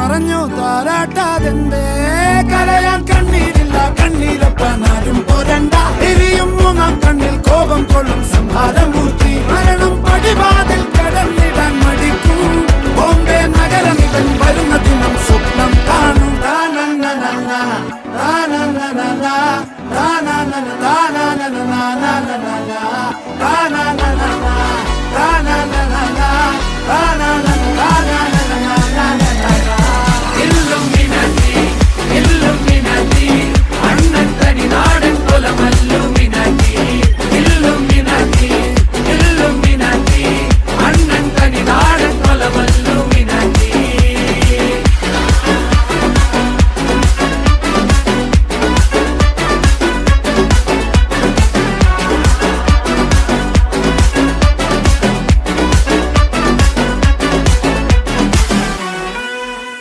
മറഞ്ഞു താരാട്ടാതെന്തേ കരയാൻ കണ്ണീരില്ല കണ്ണീരപ്പനാരും പോരണ്ട എരിയും മൂന്നാം കണ്ണിൽ കോപം കൊള്ളും സംഹാരമൂർത്തി മരണം പടിവാതിൽ കടന്നേ